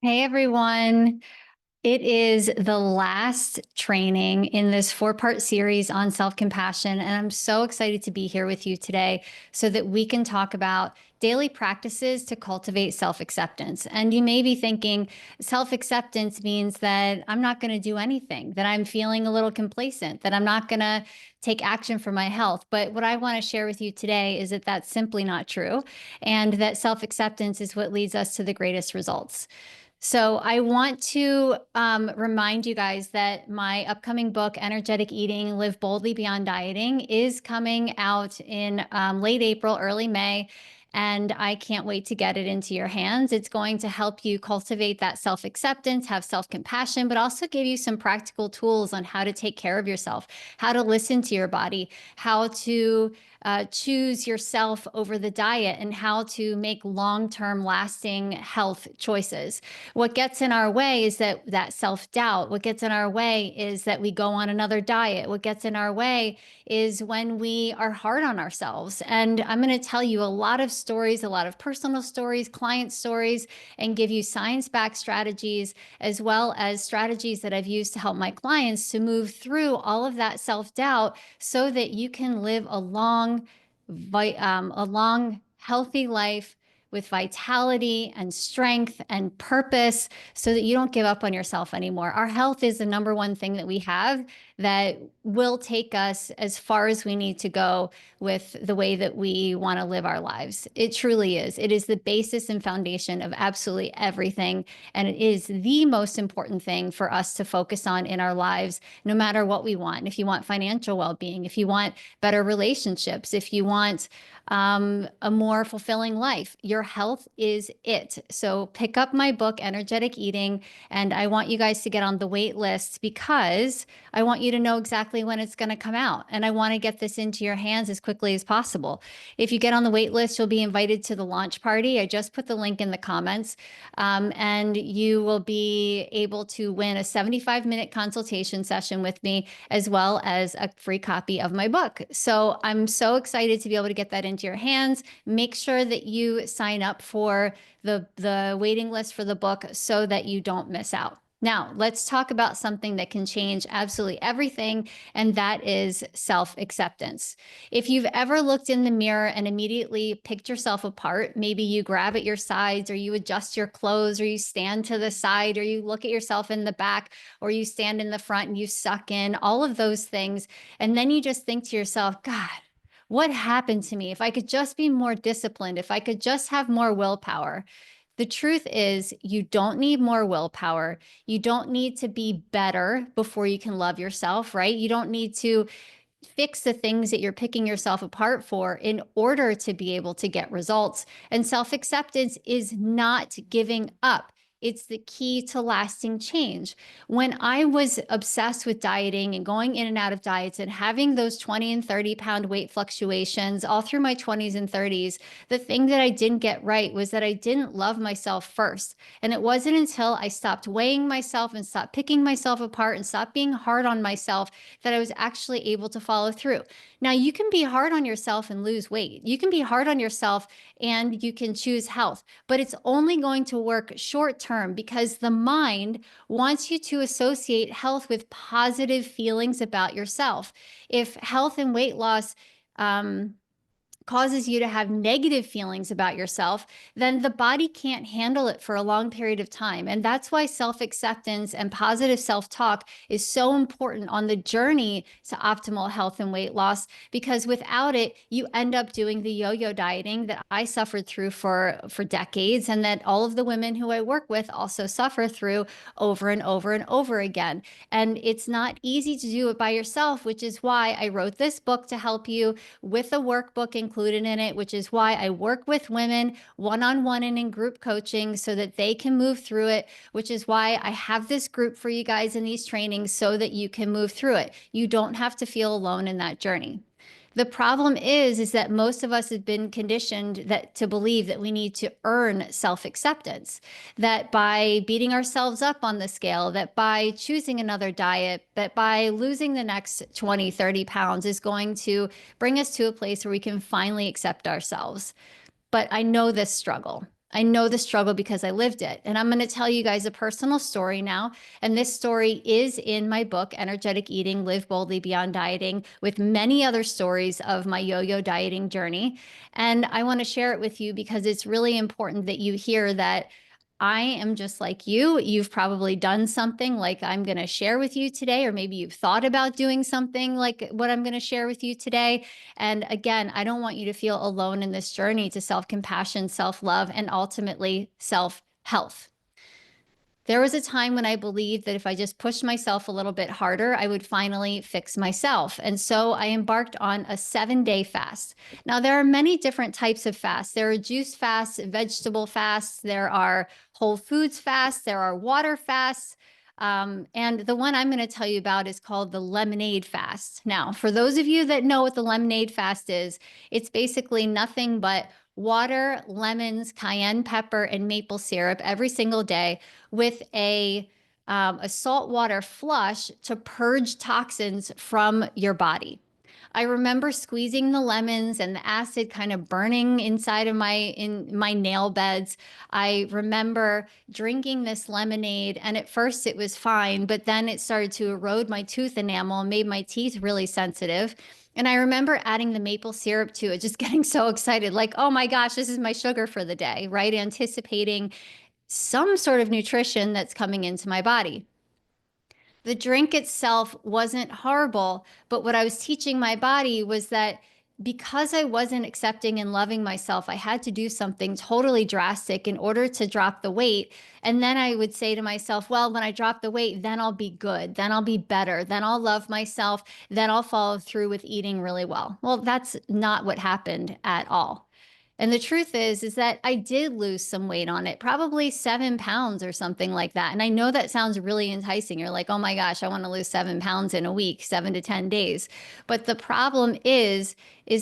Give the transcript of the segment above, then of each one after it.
Hey everyone. It is the last training in this four-part series on self-compassion, and I'm so excited to be here with you today so that we can talk about daily practices to cultivate self-acceptance. And you may be thinking self-acceptance means that I'm not going to do anything, that I'm feeling a little complacent, that I'm not going to take action for my health. But what I want to share with you today is that that's simply not true, and that self-acceptance is what leads us to the greatest results. So I want to remind you guys that my upcoming book, Energetic Eating, Live Boldly Beyond Dieting, is coming out in late April, early May. And I can't wait to get it into your hands. It's going to help you cultivate that self-acceptance, have self-compassion, but also give you some practical tools on how to take care of yourself, how to listen to your body, how to choose yourself over the diet, and how to make long-term lasting health choices. What gets in our way is that self-doubt. What gets in our way is that we go on another diet. What gets in our way is when we are hard on ourselves. And I'm going to tell you a lot of stories, a lot of personal stories, client stories, and give you science-backed strategies, as well as strategies that I've used to help my clients to move through all of that self-doubt so that you can live a long, healthy life with vitality and strength and purpose so that you don't give up on yourself anymore. Our health is the number one thing that we have that will take us as far as we need to go with the way that we want to live our lives. It truly is. It is the basis and foundation of absolutely everything. And it is the most important thing for us to focus on in our lives, no matter what we want. If you want financial well-being, if you want better relationships, if you want a more fulfilling life, your health is it. So pick up my book, Energetic Eating, and I want you guys to get on the wait list because I want you to know exactly when it's going to come out. And I want to get this into your hands as quickly as possible. If you get on the wait list, you'll be invited to the launch party. I just put the link in the comments, and you will be able to win a 75-minute consultation session with me, as well as a free copy of my book. So I'm so excited to be able to get that into your hands. Make sure that you sign up for the waiting list for the book so that you don't miss out. Now, let's talk about something that can change absolutely everything, and that is self-acceptance. If you've ever looked in the mirror and immediately picked yourself apart, maybe you grab at your sides, or you adjust your clothes, or you stand to the side, or you look at yourself in the back, or you stand in the front and you suck in, all of those things. And then you just think to yourself, God, what happened to me? If I could just be more disciplined, if I could just have more willpower. The truth is, you don't need more willpower. You don't need to be better before you can love yourself, right? You don't need to fix the things that you're picking yourself apart for in order to be able to get results. And self-acceptance is not giving up. It's the key to lasting change. When I was obsessed with dieting and going in and out of diets and having those 20 and 30-pound weight fluctuations all through my 20s and 30s, the thing that I didn't get right was that I didn't love myself first. And it wasn't until I stopped weighing myself and stopped picking myself apart and stopped being hard on myself that I was actually able to follow through. Now, you can be hard on yourself and lose weight. You can be hard on yourself and you can choose health, but it's only going to work short term because the mind wants you to associate health with positive feelings about yourself. If health and weight loss causes you to have negative feelings about yourself, then the body can't handle it for a long period of time. And that's why self-acceptance and positive self-talk is so important on the journey to optimal health and weight loss, because without it, you end up doing the yo-yo dieting that I suffered through for decades, and that all of the women who I work with also suffer through over and over and over again. And it's not easy to do it by yourself, which is why I wrote this book to help you with a workbook included in it, which is why I work with women one-on-one and in group coaching so that they can move through it, which is why I have this group for you guys in these trainings so that you can move through it. You don't have to feel alone in that journey. The problem is that most of us have been conditioned to believe that we need to earn self-acceptance, that by beating ourselves up on the scale, that by choosing another diet, that by losing the next 20, 30 pounds is going to bring us to a place where we can finally accept ourselves. But I know this struggle. I know the struggle because I lived it. And I'm going to tell you guys a personal story now. And this story is in my book, Energetic Eating, Live Boldly Beyond Dieting, with many other stories of my yo-yo dieting journey. And I want to share it with you because it's really important that you hear that I am just like you. You've probably done something like I'm going to share with you today, or maybe you've thought about doing something like what I'm going to share with you today. And again, I don't want you to feel alone in this journey to self-compassion, self-love, and ultimately self-health. There was a time when I believed that if I just pushed myself a little bit harder, I would finally fix myself. And so I embarked on a 7-day fast. Now, there are many different types of fasts. There are juice fasts, vegetable fasts, there are whole foods fasts, there are water fasts. And the one I'm going to tell you about is called the lemonade fast. Now, for those of you that know what the lemonade fast is, it's basically nothing but water, lemons, cayenne pepper, and maple syrup every single day with a saltwater flush to purge toxins from your body. I remember squeezing the lemons and the acid kind of burning inside of my nail beds. I remember drinking this lemonade, and at first it was fine, but then it started to erode my tooth enamel and made my teeth really sensitive. And I remember adding the maple syrup to it, just getting so excited, like, oh my gosh, this is my sugar for the day, right? Anticipating some sort of nutrition that's coming into my body. The drink itself wasn't horrible, but what I was teaching my body was that because I wasn't accepting and loving myself, I had to do something totally drastic in order to drop the weight. And then I would say to myself, well, when I drop the weight, then I'll be good, then I'll be better, then I'll love myself, then I'll follow through with eating really well. Well, that's not what happened at all. And the truth is that I did lose some weight on it, probably 7 pounds or something like that. And I know that sounds really enticing. You're like, oh my gosh, I want to lose 7 pounds in a week, 7 to 10 days. But the problem is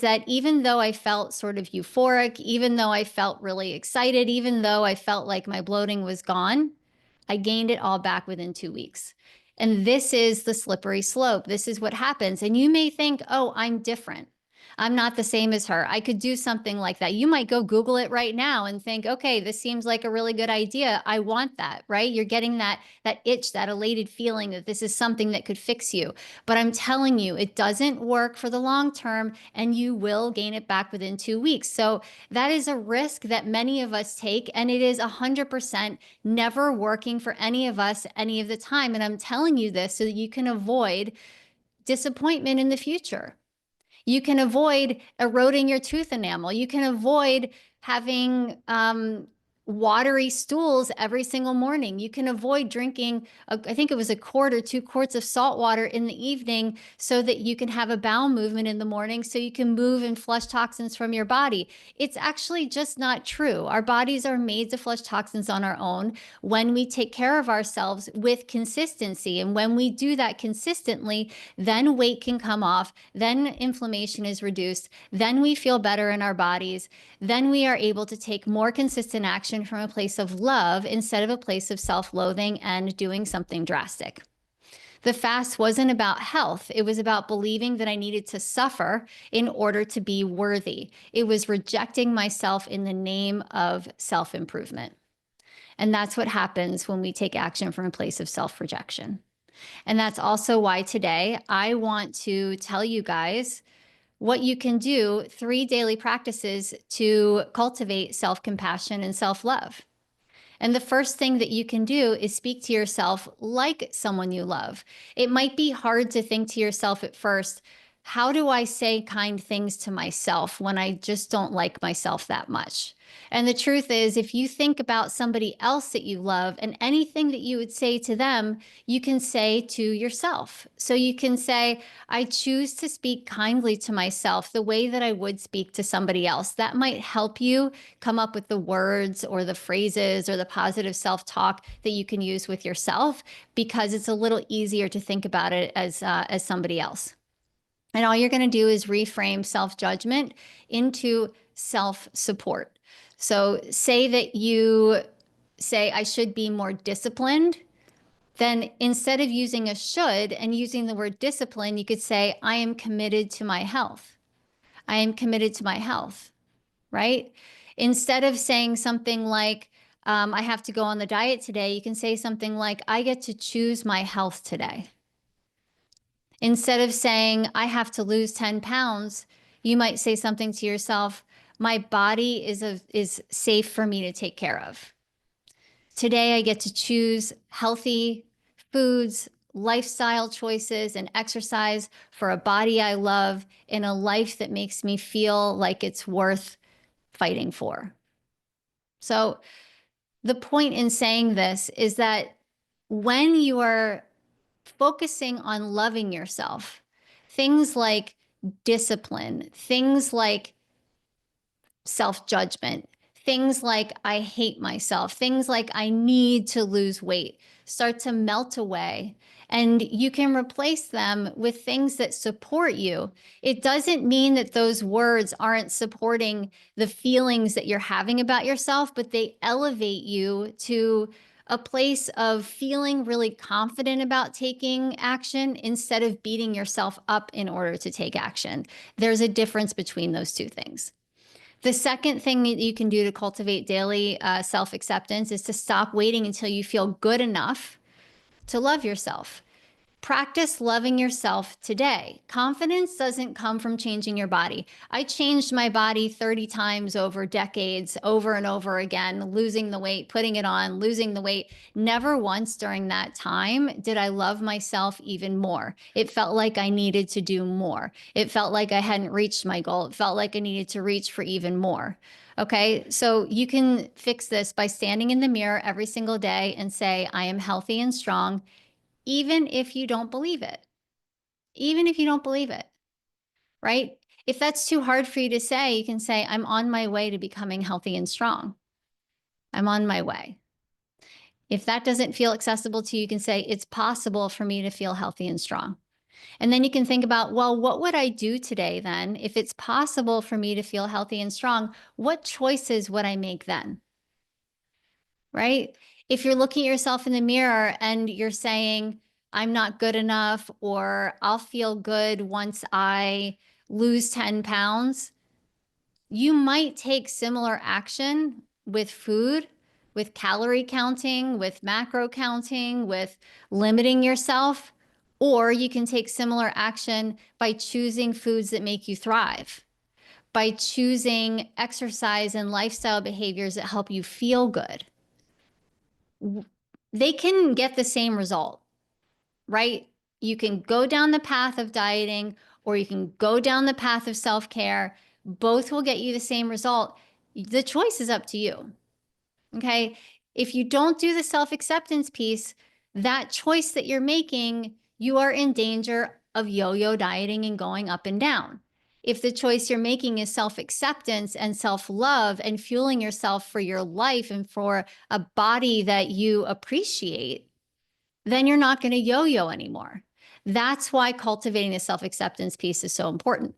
that even though I felt sort of euphoric, even though I felt really excited, even though I felt like my bloating was gone, I gained it all back within 2 weeks. And this is the slippery slope. This is what happens. And you may think, oh, I'm different. I'm not the same as her. I could do something like that. You might go Google it right now and think, okay, this seems like a really good idea. I want that, right? You're getting that itch, that elated feeling that this is something that could fix you. But I'm telling you, it doesn't work for the long term, and you will gain it back within 2 weeks. So that is a risk that many of us take, and it is 100% never working for any of us any of the time. And I'm telling you this so that you can avoid disappointment in the future. You can avoid eroding your tooth enamel. You can avoid having watery stools every single morning. You can avoid drinking, I think it was a quart or 2 quarts of salt water in the evening so that you can have a bowel movement in the morning so you can move and flush toxins from your body. It's actually just not true. Our bodies are made to flush toxins on our own when we take care of ourselves with consistency. And when we do that consistently, then weight can come off, then inflammation is reduced, then we feel better in our bodies, then we are able to take more consistent action from a place of love instead of a place of self-loathing and doing something drastic. The fast wasn't about health. It was about believing that I needed to suffer in order to be worthy. It was rejecting myself in the name of self-improvement. And that's what happens when we take action from a place of self-rejection. And that's also why today I want to tell you guys what you can do, 3 daily practices to cultivate self-compassion and self-love. And the first thing that you can do is speak to yourself like someone you love. It might be hard to think to yourself at first, how do I say kind things to myself when I just don't like myself that much? And the truth is, if you think about somebody else that you love and anything that you would say to them, you can say to yourself. So you can say, I choose to speak kindly to myself the way that I would speak to somebody else. That might help you come up with the words or the phrases or the positive self-talk that you can use with yourself, because it's a little easier to think about it as somebody else. And all you're going to do is reframe self-judgment into self-support. So say that you say, I should be more disciplined. Then instead of using a should and using the word discipline, you could say, I am committed to my health. I am committed to my health, right? Instead of saying something like, I have to go on the diet today, you can say something like, I get to choose my health today. Instead of saying, I have to lose 10 pounds, you might say something to yourself, my body is safe for me to take care of. Today, I get to choose healthy foods, lifestyle choices, and exercise for a body I love in a life that makes me feel like it's worth fighting for. So the point in saying this is that when you are focusing on loving yourself, things like discipline, things like self-judgment, things like I hate myself, things like I need to lose weight start to melt away, and you can replace them with things that support you. It doesn't mean that those words aren't supporting the feelings that you're having about yourself, but they elevate you to a place of feeling really confident about taking action instead of beating yourself up in order to take action. There's a difference between those two things. The second thing that you can do to cultivate daily self-acceptance is to stop waiting until you feel good enough to love yourself. Practice loving yourself today. Confidence doesn't come from changing your body. I changed my body 30 times over decades, over and over again, losing the weight, putting it on, losing the weight. Never once during that time did I love myself even more. It felt like I needed to do more. It felt like I hadn't reached my goal. It felt like I needed to reach for even more. Okay, so you can fix this by standing in the mirror every single day and say, I am healthy and strong, even if you don't believe it, even if you don't believe it, right? If that's too hard for you to say, you can say, I'm on my way to becoming healthy and strong. I'm on my way. If that doesn't feel accessible to you, you can say, it's possible for me to feel healthy and strong. And then you can think about, well, what would I do today then? If it's possible for me to feel healthy and strong, what choices would I make then? Right? If you're looking at yourself in the mirror and you're saying, I'm not good enough, or I'll feel good once I lose 10 pounds, you might take similar action with food, with calorie counting, with macro counting, with limiting yourself, or you can take similar action by choosing foods that make you thrive, by choosing exercise and lifestyle behaviors that help you feel good. They can get the same result, right? You can go down the path of dieting or you can go down the path of self-care. Both will get you the same result. The choice is up to you. Okay. If you don't do the self-acceptance piece, that choice that you're making, you are in danger of yo-yo dieting and going up and down. If the choice you're making is self-acceptance and self-love and fueling yourself for your life and for a body that you appreciate, then you're not going to yo-yo anymore. That's why cultivating the self-acceptance piece is so important.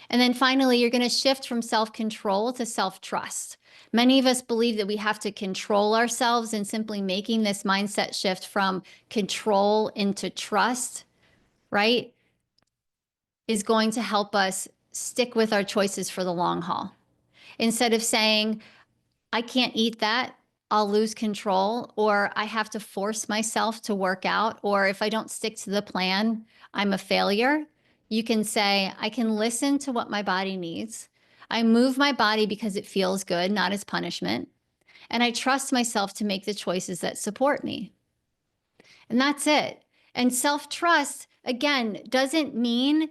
And then finally, you're going to shift from self-control to self-trust. Many of us believe that we have to control ourselves, and simply making this mindset shift from control into trust, right, is going to help us stick with our choices for the long haul. Instead of saying, I can't eat that, I'll lose control, or I have to force myself to work out, or if I don't stick to the plan, I'm a failure. You can say, I can listen to what my body needs. I move my body because it feels good, not as punishment. And I trust myself to make the choices that support me. And that's it. And self-trust, again, doesn't mean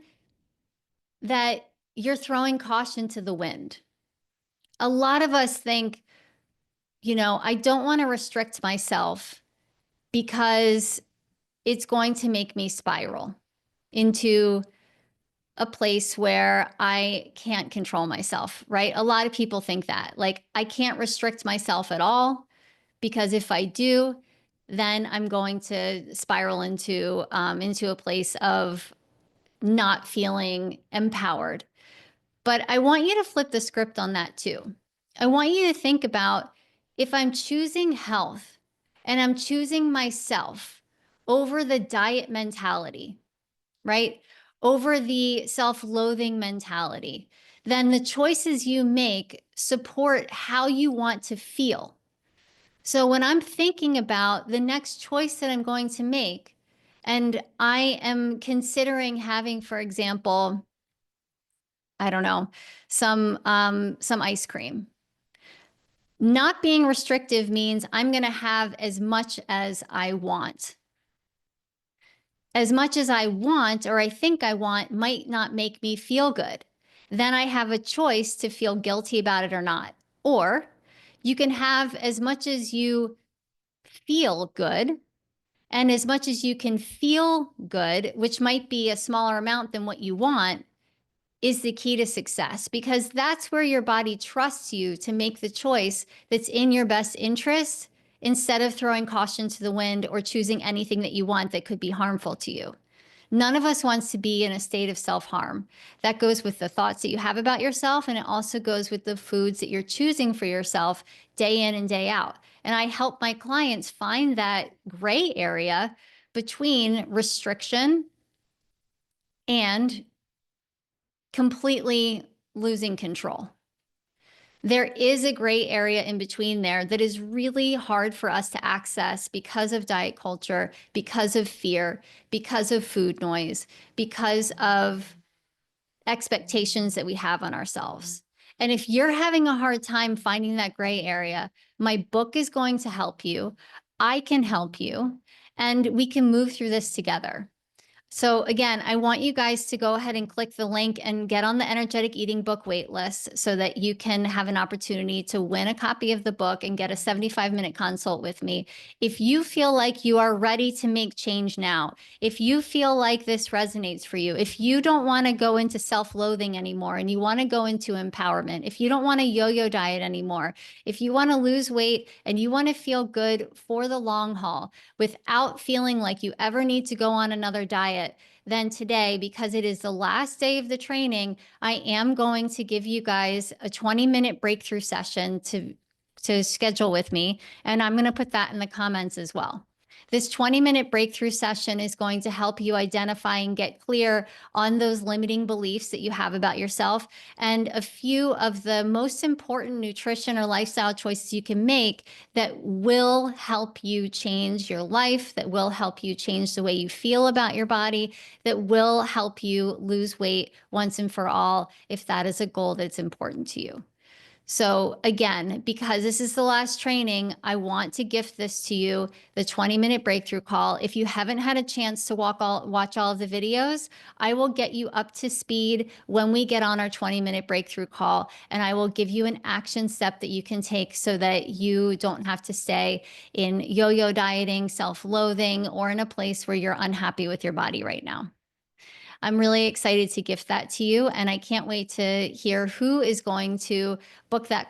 that you're throwing caution to the wind. A lot of us think, I don't want to restrict myself because it's going to make me spiral into a place where I can't control myself, right? A lot of people think that, like, I can't restrict myself at all because if I do, then I'm going to spiral into a place of not feeling empowered. But I want you to flip the script on that too. I want you to think about, if I'm choosing health and I'm choosing myself over the diet mentality, right? Over the self-loathing mentality, then the choices you make support how you want to feel. So when I'm thinking about the next choice that I'm going to make, and I am considering having, for example, I don't know, some ice cream. Not being restrictive means I'm going to have as much as I want. As much as I want, or I think I want, might not make me feel good. Then I have a choice to feel guilty about it or not. Or you can have as much as you feel good, and as much as you can feel good, which might be a smaller amount than what you want, is the key to success, because that's where your body trusts you to make the choice that's in your best interest, instead of throwing caution to the wind or choosing anything that you want that could be harmful to you. None of us wants to be in a state of self-harm. That goes with the thoughts that you have about yourself, and it also goes with the foods that you're choosing for yourself day in and day out. And I help my clients find that gray area between restriction and completely losing control. There is a gray area in between there that is really hard for us to access because of diet culture, because of fear, because of food noise, because of expectations that we have on ourselves. And if you're having a hard time finding that gray area, my book is going to help you. I can help you, and we can move through this together. So again, I want you guys to go ahead and click the link and get on the energetic eating book waitlist so that you can have an opportunity to win a copy of the book and get a 75-minute consult with me. If you feel like you are ready to make change now, if you feel like this resonates for you, if you don't want to go into self-loathing anymore and you want to go into empowerment, if you don't want a yo-yo diet anymore, if you want to lose weight and you want to feel good for the long haul without feeling like you ever need to go on another diet, then today, because it is the last day of the training, I am going to give you guys a 20-minute breakthrough session to schedule with me. And I'm going to put that in the comments as well. This 20-minute breakthrough session is going to help you identify and get clear on those limiting beliefs that you have about yourself, and a few of the most important nutrition or lifestyle choices you can make that will help you change your life, that will help you change the way you feel about your body, that will help you lose weight once and for all, if that is a goal that's important to you. So again, because this is the last training, I want to gift this to you, the 20-minute breakthrough call. If you haven't had a chance to watch all of the videos, I will get you up to speed when we get on our 20-minute breakthrough call, and I will give you an action step that you can take so that you don't have to stay in yo-yo dieting, self-loathing, or in a place where you're unhappy with your body right now. I'm really excited to gift that to you, and I can't wait to hear who is going to book that